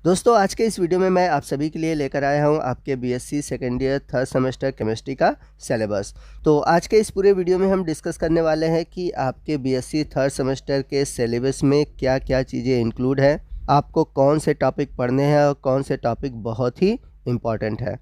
दोस्तों आज के इस वीडियो में मैं आप सभी के लिए लेकर आया हूं आपके BSc second year third semester chemistry का सिलेबस। तो आज के इस पूरे वीडियो में हम डिस्कस करने वाले हैं कि आपके बीएससी थर्ड सेमेस्टर के सिलेबस में क्या क्या चीज़ें इंक्लूड है, आपको कौन से टॉपिक पढ़ने हैं और कौन से टॉपिक बहुत ही इम्पॉर्टेंट है।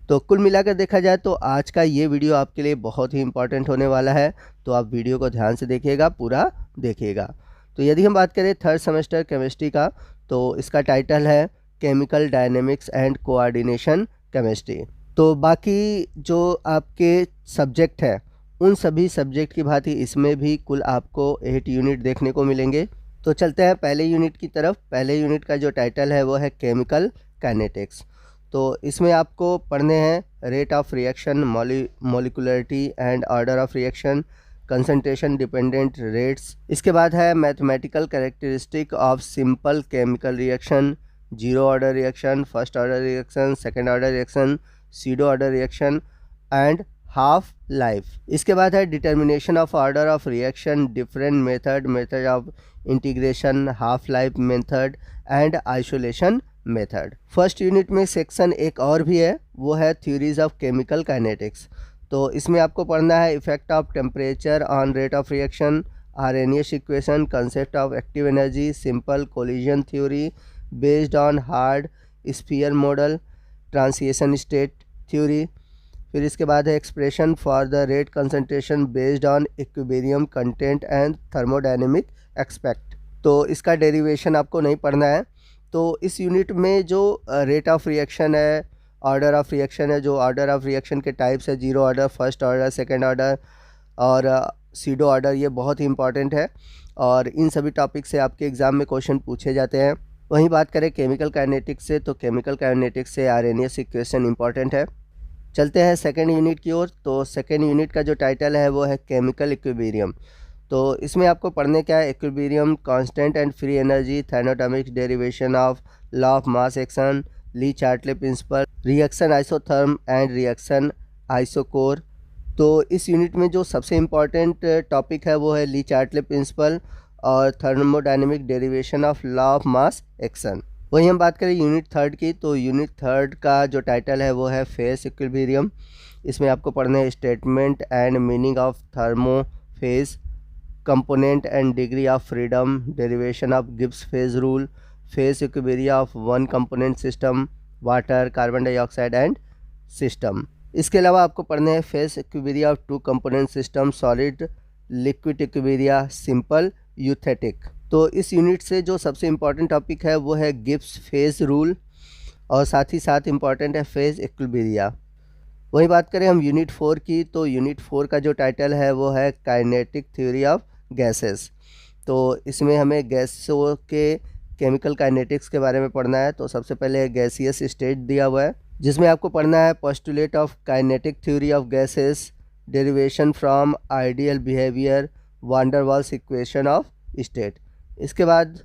तो कुल मिलाकर देखा जाए तो आज का ये वीडियो आपके लिए बहुत ही इम्पॉर्टेंट होने वाला है, तो आप वीडियो को ध्यान से देखिएगा, पूरा देखिएगा। तो यदि हम बात करें थर्ड सेमेस्टर केमिस्ट्री का, तो इसका टाइटल है chemical dynamics and coordination chemistry. तो बाकी जो आपके सब्जेक्ट है उन सभी सब्जेक्ट की भांति इसमें भी कुल आपको 8 यूनिट देखने को मिलेंगे। तो चलते हैं पहले यूनिट की तरफ। पहले यूनिट का जो टाइटल है वो है केमिकल काइनेटिक्स। तो इसमें आपको पढ़ने हैं rate of reaction, molecularity and order of reaction, concentration dependent rates. इसके बाद है mathematical characteristic of simple chemical reaction, zero order reaction, first order reaction, second order reaction, pseudo order reaction and half life. इसके बाद है determination of order of reaction, different method of integration, half life method and isolation method. First unit में section एक और भी है, वो है थ्योरीज ऑफ केमिकल काइनेटिक्स। तो इसमें आपको पढ़ना है effect of temperature on rate of reaction, Arrhenius equation, concept of active energy, simple collision theory based on hard sphere model, transition state theory. फिर इसके बाद है expression for the rate concentration based on equilibrium content and thermodynamic expect. तो इसका derivation आपको नहीं पढ़ना है। तो इस यूनिट में जो रेट ऑफ रिएक्शन है, ऑर्डर ऑफ रिएक्शन है, जो ऑर्डर ऑफ रिएक्शन के टाइप्स है, zero order, first order, second order और सीडो ऑर्डर, ये बहुत ही इंपॉर्टेंट है और इन सभी टॉपिक से आपके एग्ज़ाम में क्वेश्चन पूछे जाते हैं। वहीं बात करें केमिकल काइनेटिक्स से, तो केमिकल काइनेटिक्स से आर्हेनियस इक्वेशन इंपॉर्टेंट है। चलते हैं सेकेंड यूनिट की ओर। तो सेकेंड यूनिट का जो टाइटल है वो है केमिकल इक्विलिब्रियम। तो इसमें आपको पढ़ने क्या है, equilibrium, constant and free energy, thermodynamic derivation of law of mass action, Le Chatelier principle, reaction isotherm and reaction isochore. तो इस यूनिट में जो सबसे इम्पॉर्टेंट टॉपिक है वो है ली चार्टले प्रिंसिपल और thermodynamic derivation of law of mass action. वहीं हम बात करें यूनिट थर्ड की, तो यूनिट थर्ड का जो टाइटल है वो है फेस इक्विलिब्रियम। इसमें आपको पढ़ना है statement and meaning of thermo phase, component and degree of freedom, derivation of Gibbs phase rule, phase equilibrium of one component system, water, carbon dioxide and system. इसके अलावा आपको पढ़ने हैं phase equilibrium of two component system, solid liquid equilibrium, simple eutectic. तो इस unit से जो सबसे इम्पॉर्टेंट टॉपिक है वो है गिब्स फेज रूल और साथ ही साथ इम्पॉर्टेंट है फेज इक्विलिब्रियम। वहीं बात करें हम यूनिट 4 की, तो यूनिट 4 का जो टाइटल है वो है काइनेटिक थ्योरी ऑफ गैसेस। तो इसमें हमें गैसों के केमिकल काइनेटिक्स के बारे में पढ़ना है। तो सबसे पहले गैसियस स्टेट दिया हुआ है, जिसमें आपको पढ़ना है postulate of kinetic theory of gases, derivation from ideal behaviour, van der Waals equation of state. इसके बाद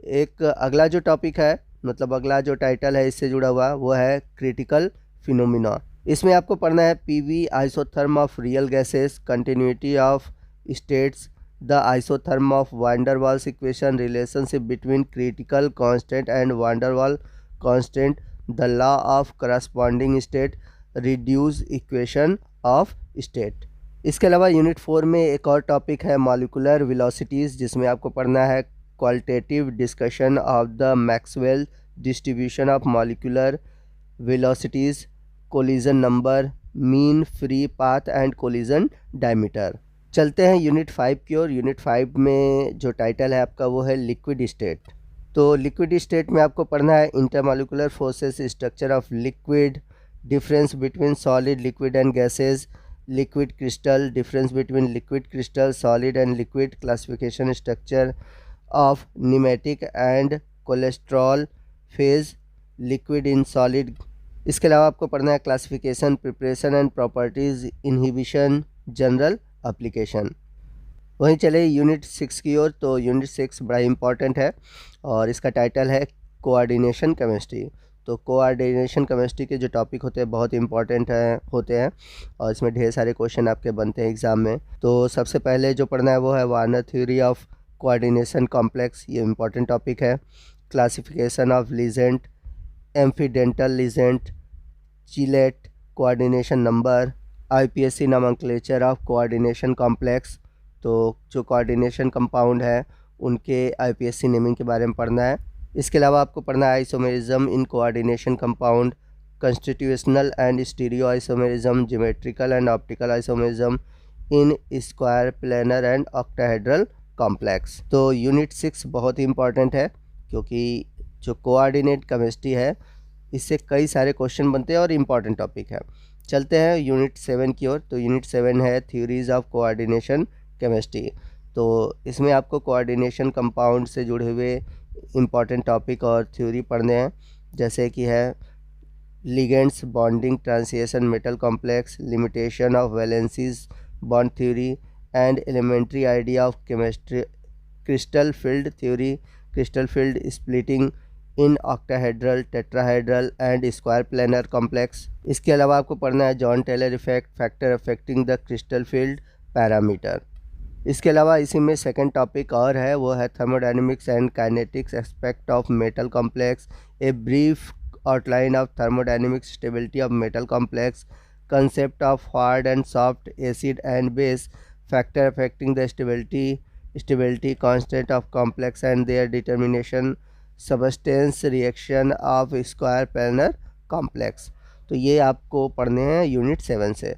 एक अगला जो टॉपिक है, मतलब अगला जो टाइटल है इससे जुड़ा हुआ, वो है क्रिटिकल फिनोमिना। इसमें आपको पढ़ना है PV isotherm of real gases, continuity of states, the isotherm of van der Waals equation, relationship between critical constant and van der Waal constant, the law of corresponding state, reduce equation of state. इसके अलावा unit 4 में एक और topic है molecular velocities, जिसमें आपको पढ़ना है qualitative discussion of the Maxwell distribution of molecular velocities, collision number, mean free path and collision diameter. चलते हैं यूनिट 5 की ओर। यूनिट 5 में जो टाइटल है आपका वो है लिक्विड स्टेट। तो लिक्विड स्टेट में आपको पढ़ना है intermolecular forces, structure of liquid, difference between solid, liquid and gases, liquid crystal, difference between liquid crystal, solid and liquid, classification structure of pneumatic and cholesterol phase, liquid in solid. इसके अलावा आपको पढ़ना है classification, preparation and properties, inhibition, general application. वहीं चले unit 6 की ओर। तो unit 6 बड़ा इंपॉर्टेंट है और इसका टाइटल है कोऑर्डिनेशन केमिस्ट्री। तो कोऑर्डिनेशन केमिस्ट्री के जो टॉपिक होते हैं बहुत इंपॉर्टेंट होते हैं और इसमें ढेर सारे क्वेश्चन आपके बनते हैं एग्ज़ाम में। तो सबसे पहले जो पढ़ना है वो है Werner theory of coordination complex, ये इंपॉर्टेंट टॉपिक है। Classification of ligand, ambidentate ligand, chelate, coordination number, IUPAC nomenclature of coordination complex. तो जो कोऑर्डिनेशन कंपाउंड है उनके आईपीएससी नेमिंग के बारे में पढ़ना है। इसके अलावा आपको पढ़ना है isomerism in coordination compound, constitutional and stereo isomerism, geometrical and optical isomerism in square, planar and octahedral complex. तो यूनिट 6 बहुत ही इंपॉर्टेंट है क्योंकि जो कोऑर्डिनेट केमिस्ट्री है इससे कई सारे क्वेश्चन बनते हैं और इम्पॉर्टेंट टॉपिक है। चलते हैं यूनिट 7 की ओर। तो यूनिट 7 है थ्योरीज ऑफ कोऑर्डिनेशन केमिस्ट्री। तो इसमें आपको कोऑर्डिनेशन कंपाउंड से जुड़े हुए इम्पॉर्टेंट टॉपिक और थ्योरी पढ़ने हैं, जैसे कि है ligands, bonding, transition, metal complex, limitation of valencies, bond theory and elementary idea of chemistry, crystal field theory, crystal field splitting in octahedral, tetrahedral and square planar complex. इसके अलावा आपको पढ़ना है Jahn Teller effect, factor affecting the crystal field parameter. इसके अलावा इसी में second topic और है, वो है thermodynamics and kinetics aspect of metal complex, a brief outline of thermodynamics stability of metal complex, concept of hard and soft, acid and base, factor affecting the stability constant of complex and their determination, substance reaction of square planar complex। तो ये आपको पढ़ने हैं unit 7 से।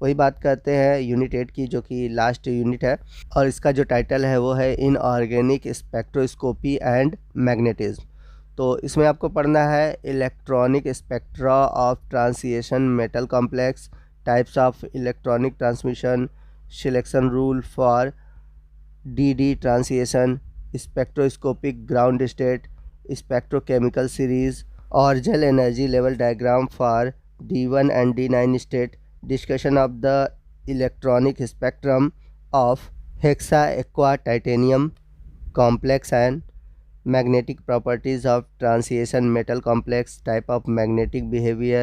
वही बात करते हैं यूनिट 8 की, जो कि लास्ट यूनिट है और इसका जो टाइटल है वो है इनऑर्गेनिक स्पेक्ट्रोस्कोपी एंड मैग्नेटिज्म। तो इसमें आपको पढ़ना है electronic spectra of transition metal complex, types of electronic transmission, selection rule for d transition, spectroscopic ground state, spectrochemical series, Orgel energy level diagram for D1 and D9 state, discussion of the electronic spectrum of hexaaqua titanium complex and magnetic properties of transition metal complex, type of magnetic behavior,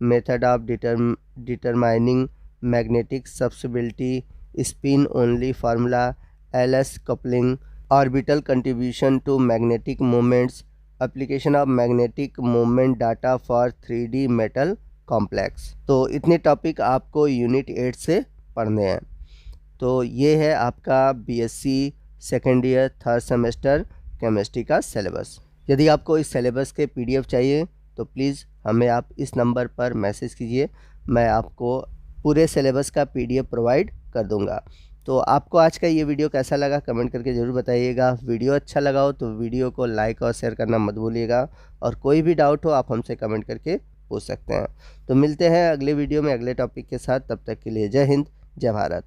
method of determining magnetic susceptibility, spin only formula, LS coupling, orbital contribution to magnetic moments, application of magnetic moment data for 3D metal complex। तो इतने topic आपको unit 8 से पढ़ने हैं। तो ये है आपका BSc second year third semester chemistry का सिलेबस। यदि आपको इस सिलेबस के पीडीएफ चाहिए तो प्लीज़ हमें आप इस नंबर पर मैसेज कीजिए, मैं आपको पूरे सिलेबस का पीडीएफ प्रोवाइड कर दूंगा। तो आपको आज का ये वीडियो कैसा लगा कमेंट करके ज़रूर बताइएगा। वीडियो अच्छा लगा हो तो वीडियो को लाइक और शेयर करना मत भूलिएगा, और कोई भी डाउट हो आप हमसे कमेंट करके पूछ सकते हैं। तो मिलते हैं अगले वीडियो में अगले टॉपिक के साथ, तब तक के लिए जय हिंद, जय भारत।